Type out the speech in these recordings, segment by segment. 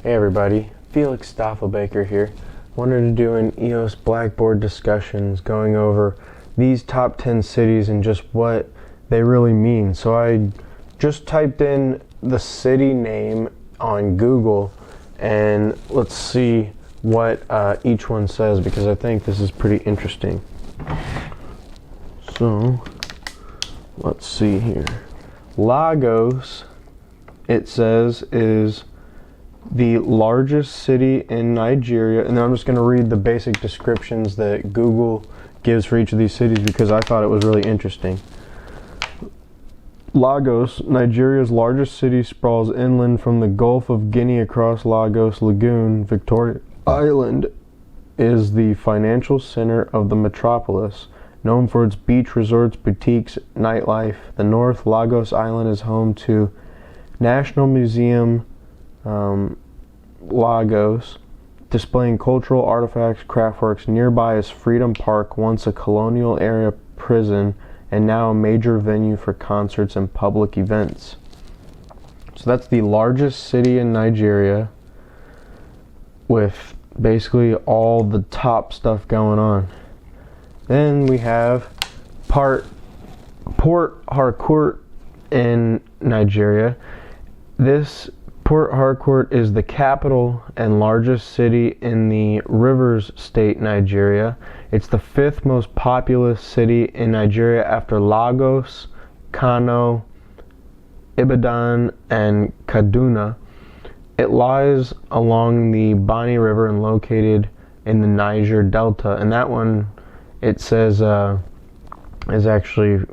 Hey everybody, Felix Staffelbaker here. Wanted to do an EOS Blackboard discussions going over these top 10 cities and just what they really mean. So I just typed in the city name on Google and let's see what each one says, because I think this is pretty interesting. So let's see here. Lagos, it says, is the largest city in Nigeria, and then I'm just going to read the basic descriptions that Google gives for each of these cities because I thought it was really interesting. Lagos, Nigeria's largest city, sprawls inland from the Gulf of Guinea across Lagos Lagoon. Victoria Island is the financial center of the metropolis, known for its beach resorts, boutiques, nightlife. The North Lagos Island is home to National Museum Lagos, displaying cultural artifacts, craftworks. Nearby is Freedom Park, once a colonial era prison and now a major venue for concerts and public events. So that's the largest city in Nigeria, with basically all the top stuff going on. Then we have Port Harcourt in Nigeria. This Port Harcourt is the capital and largest city in the Rivers State, Nigeria. It's the fifth most populous city in Nigeria after Lagos, Kano, Ibadan, and Kaduna. It lies along the Bani River and located in the Niger Delta. And that one, it says, is actually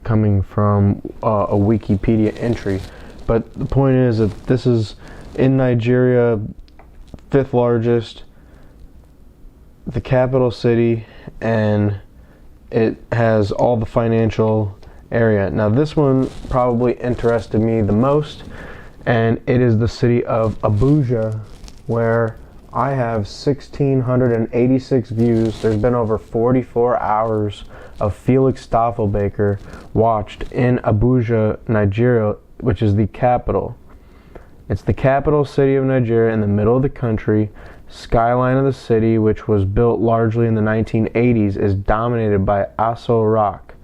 coming from a Wikipedia entry. But the point is that this is in Nigeria, fifth largest, the capital city, and it has all the financial area. Now this one probably interested me the most, and it is the city of Abuja, where I have 1,686 views. There's been over 44 hours of Felix Staffelbaker watched in Abuja, Nigeria, which is the capital. It's the capital city of Nigeria in the middle of the country. Skyline of the city, which was built largely in the 1980s, is dominated by Aso Rock,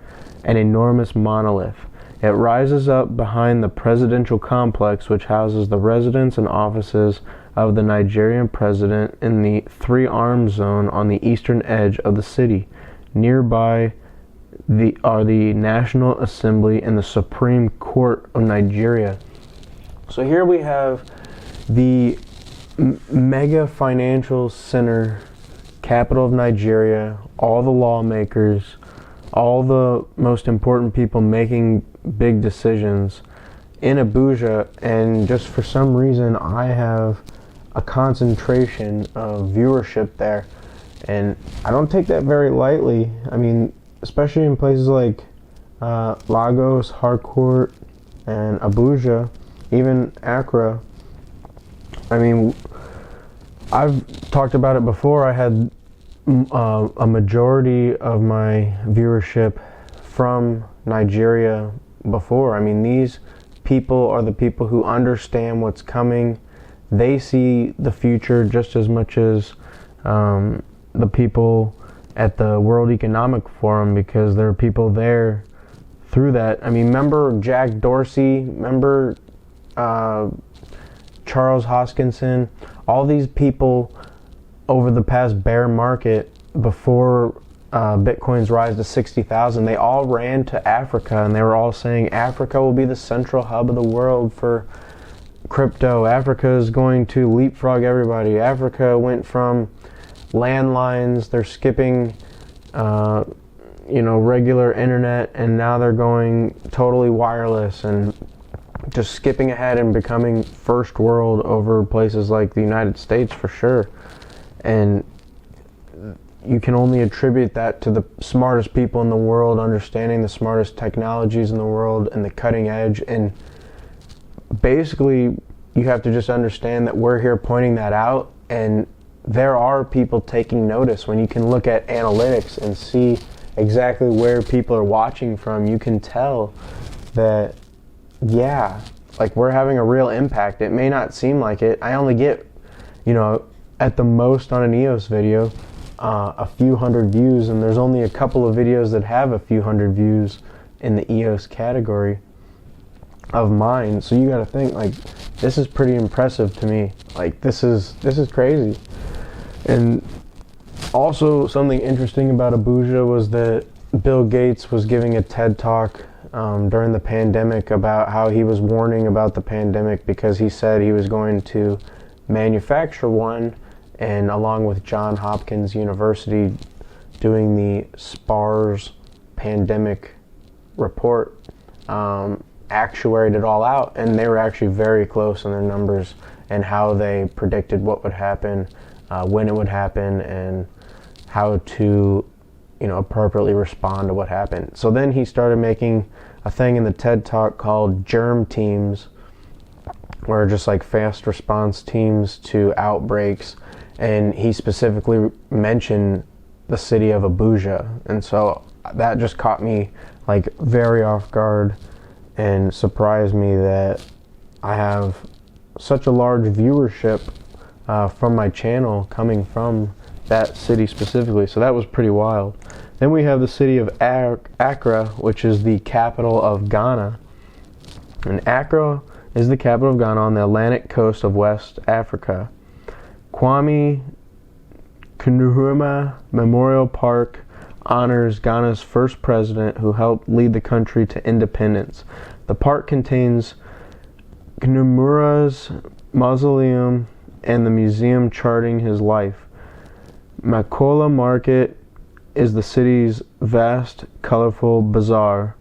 an enormous monolith. It rises up behind the presidential complex, which houses the residence and offices of the Nigerian president in the Three Arms Zone on the eastern edge of the city. Nearby are the National Assembly and the Supreme Court of Nigeria. So here we have the mega financial center, capital of Nigeria, all the lawmakers, all the most important people making big decisions in Abuja, and just for some reason I have a concentration of viewership there, and I don't take that very lightly. I mean, especially in places like Lagos, Harcourt, and Abuja, even Accra. I mean, I've talked about it before. I had a majority of my viewership from Nigeria before. I mean, these people are the people who understand what's coming. They see the future just as much as the people at the World Economic Forum, because there are people there through that. I mean, remember Jack Dorsey? Remember Charles Hoskinson? All these people over the past bear market, before Bitcoin's rise to 60,000, they all ran to Africa, and they were all saying Africa will be the central hub of the world for crypto. Africa is going to leapfrog everybody. Africa went from landlines, they're skipping regular internet, and now they're going totally wireless and just skipping ahead and becoming first world over places like the United States for sure. And you can only attribute that to the smartest people in the world understanding the smartest technologies in the world and the cutting edge. And basically you have to just understand that we're here pointing that out, and there are people taking notice. When you can look at analytics and see exactly where people are watching from, you can tell that, yeah, like we're having a real impact. It may not seem like it. I only get, at the most on an EOS video, a few hundred views, and there's only a couple of videos that have a few hundred views in the EOS category of mine. So you got to think, like, this is pretty impressive to me. Like, this is crazy. And also, something interesting about Abuja was that Bill Gates was giving a TED Talk during the pandemic about how he was warning about the pandemic, because he said he was going to manufacture one, and along with Johns Hopkins University doing the SPARS pandemic report, actuaried it all out, and they were actually very close in their numbers and how they predicted what would happen, when it would happen, and how to appropriately respond to what happened. So then he started making a thing in the TED Talk called germ teams, where just like fast response teams to outbreaks, and he specifically mentioned the city of Abuja, and so that just caught me like very off guard and surprised me that I have such a large viewership from my channel coming from that city specifically. So that was pretty wild. Then we have the city of Accra, which is the capital of Ghana. And Accra is the capital of Ghana on the Atlantic coast of West Africa. Kwame Nkrumah Memorial Park honors Ghana's first president who helped lead the country to independence. The park contains Nkrumah's mausoleum and the museum charting his life. Makola Market is the city's vast, colorful bazaar.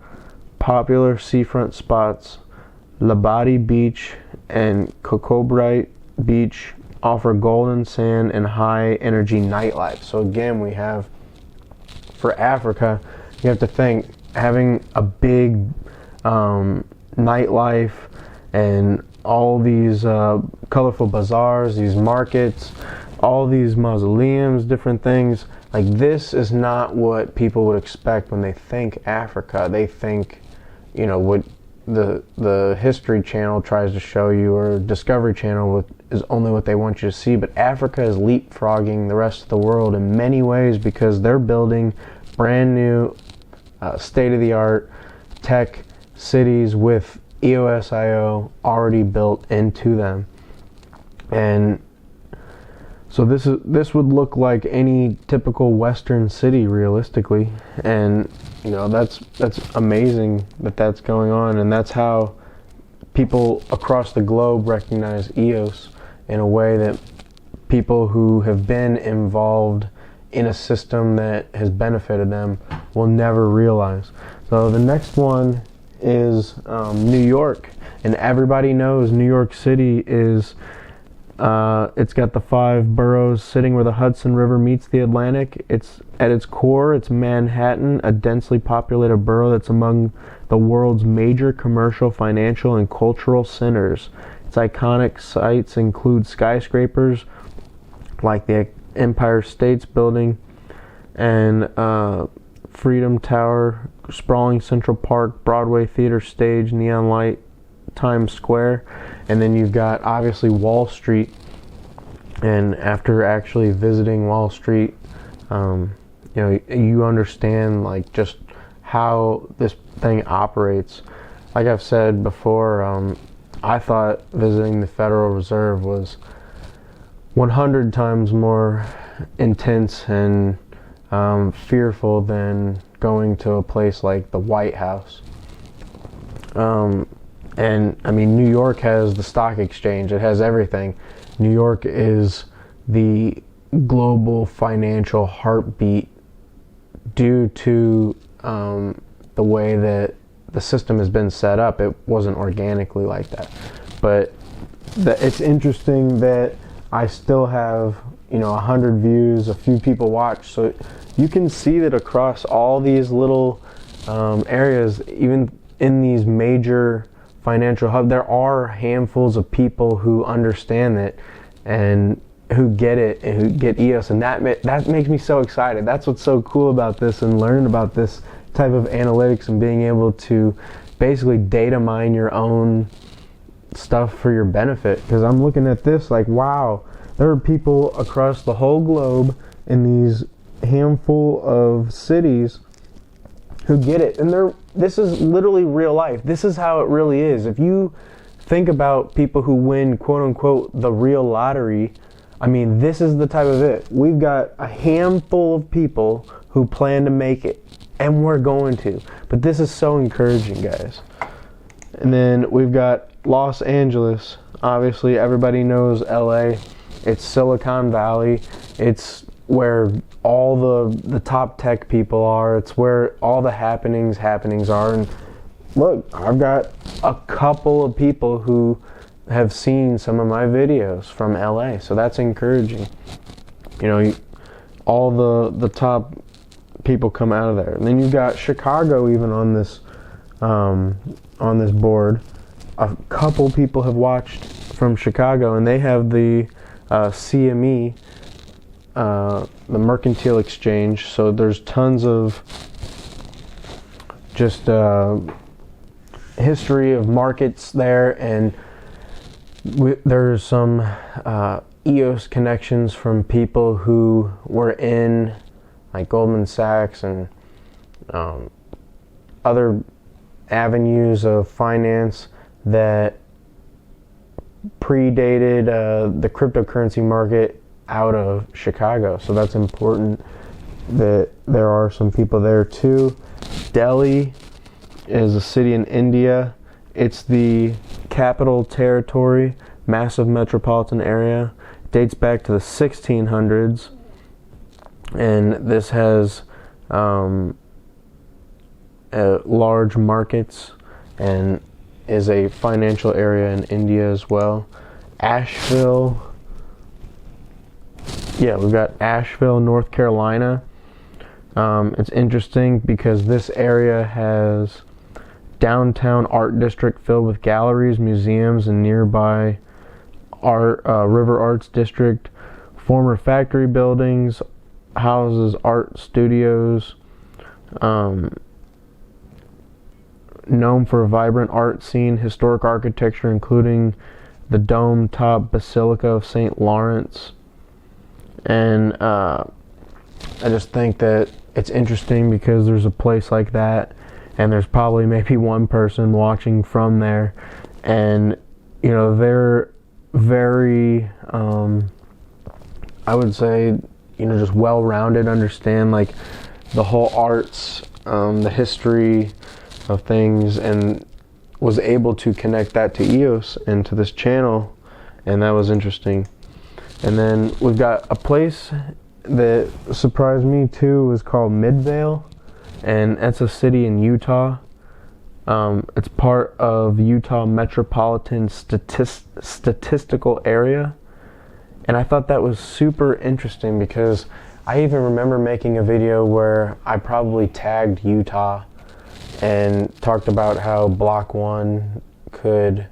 Popular seafront spots, Labadi Beach and Cocobright Beach, offer golden sand and high-energy nightlife. So again, we have, for Africa, you have to think, having a big nightlife and all these colorful bazaars, these markets, all these mausoleums, different things. Like, this is not what people would expect when they think Africa. They think, what the History Channel tries to show you, or Discovery Channel is only what they want you to see. But Africa is leapfrogging the rest of the world in many ways, because they're building brand new, state-of-the-art tech cities with EOSIO already built into them. And so this would look like any typical Western city, realistically, and that's amazing that that's going on, and that's how people across the globe recognize EOS, in a way that people who have been involved in a system that has benefited them will never realize. So the next one is New York, and everybody knows New York City is. It's got the 5 boroughs sitting where the Hudson River meets the Atlantic. It's at its core, it's Manhattan, a densely populated borough that's among the world's major commercial, financial, and cultural centers. Its iconic sites include skyscrapers like the Empire State Building and Freedom Tower, sprawling Central Park, Broadway Theater Stage, Neon Light, Times Square, and then you've got obviously Wall Street. And after actually visiting Wall Street, you understand like just how this thing operates. Like I've said before, I thought visiting the Federal Reserve was 100 times more intense and fearful than going to a place like the White House. And I mean, New York has the stock exchange, it has everything. New York is the global financial heartbeat due to the way that the system has been set up. It wasn't organically like that. But it's interesting that I still have 100 views, a few people watch. So you can see that across all these little areas, even in these major financial hubs, there are handfuls of people who understand it and who get it and who get EOS, and that makes me so excited. That's what's so cool about this, and learning about this type of analytics and being able to basically data mine your own stuff for your benefit, because I'm looking at this like, wow, there are people across the whole globe in these handful of cities who get it, and this is literally real life. This is how it really is. If you think about people who win, quote unquote, the real lottery, I mean, this is the type of it. We've got a handful of people who plan to make it, and we're going to. But this is so encouraging, guys. And then we've got Los Angeles. Obviously, everybody knows LA. It's Silicon Valley. It's where all the top tech people are. It's where all the happenings are. And look, I've got a couple of people who have seen some of my videos from LA, so that's encouraging. You know, all the top people come out of there. And then you've got Chicago even on this board. A couple people have watched from Chicago, and they have the CME, the Mercantile Exchange. So there's tons of just history of markets there, and there's some EOS connections from people who were in like Goldman Sachs and other avenues of finance that predated the cryptocurrency market out of Chicago. So that's important that there are some people there too. Delhi is a city in India. It's the capital territory, massive metropolitan area. It dates back to the 1600s, and this has large markets and is a financial area in India as well. Asheville, we've got Asheville, North Carolina. It's interesting because this area has downtown art district filled with galleries, museums, and nearby River Arts District, former factory buildings, houses, art studios, known for a vibrant art scene, historic architecture, including the dome-top Basilica of St. Lawrence. And I just think that it's interesting because there's a place like that, and there's probably maybe one person watching from there, and you know, they're very I would say, you know, just well-rounded, understand like the whole arts, the history of things, and was able to connect that to EOS and to this channel, and that was interesting. And then we've got a place that surprised me too, was called Midvale, and that's a city in Utah. It's part of Utah Metropolitan Statistical Area, and I thought that was super interesting because I even remember making a video where I probably tagged Utah and talked about how Block 1 could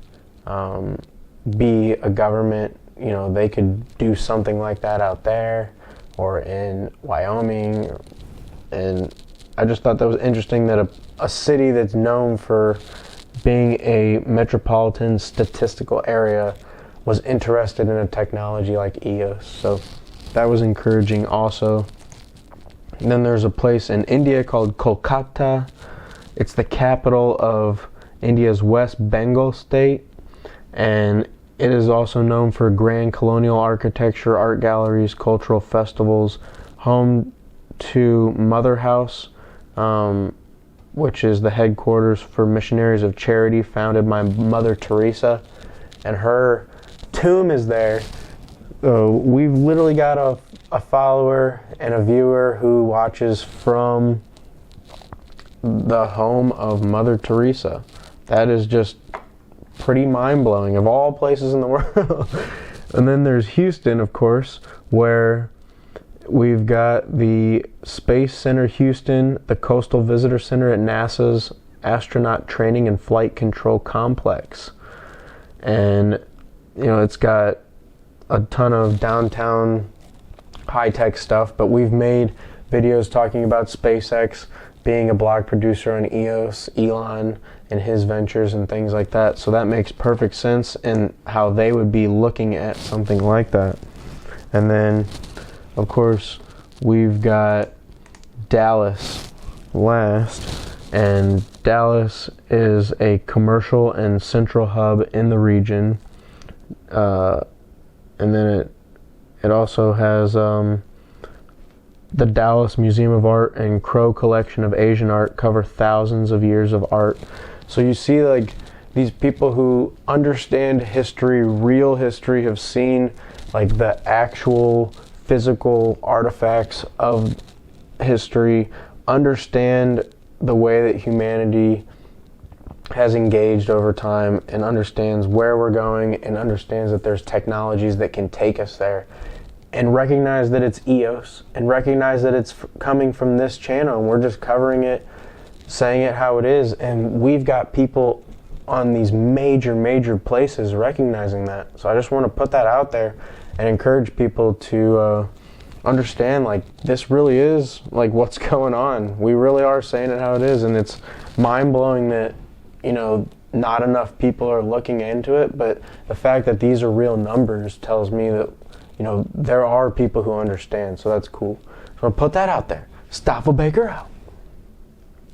be a government, you know, they could do something like that out there or in Wyoming. And I just thought that was interesting that a city that's known for being a metropolitan statistical area was interested in a technology like EOS. So that was encouraging also. And then there's a place in India called Kolkata. It's the capital of India's West Bengal state, and it is also known for grand colonial architecture, art galleries, cultural festivals, home to Mother House, which is the headquarters for Missionaries of Charity, founded by Mother Teresa, and her tomb is there. We've literally got a follower and a viewer who watches from the home of Mother Teresa. That is just pretty mind-blowing, of all places in the world. And then there's Houston, of course, where we've got the Space Center Houston, the Coastal Visitor Center at NASA's Astronaut Training and Flight Control Complex. And, you know, it's got a ton of downtown high-tech stuff, but we've made videos talking about SpaceX being a block producer on EOS, Elon, and his ventures and things like that. So that makes perfect sense in how they would be looking at something like that. And then, of course, we've got Dallas last. And Dallas is a commercial and central hub in the region. And then it also has the Dallas Museum of Art and Crow Collection of Asian Art cover thousands of years of art. So you see, like, these people who understand history, real history, have seen like the actual physical artifacts of history, understand the way that humanity has engaged over time, and understands where we're going, and understands that there's technologies that can take us there, and recognize that it's EOS, and recognize that it's coming from this channel, and we're just covering it, saying it how it is. And we've got people on these major places recognizing that. So I just want to put that out there and encourage people to understand, like, this really is like what's going on. We really are saying it how it is, and it's mind-blowing that, you know, not enough people are looking into it, but the fact that these are real numbers tells me that, you know, there are people who understand. So that's cool. So I'll put that out there. Stoffel Baker out.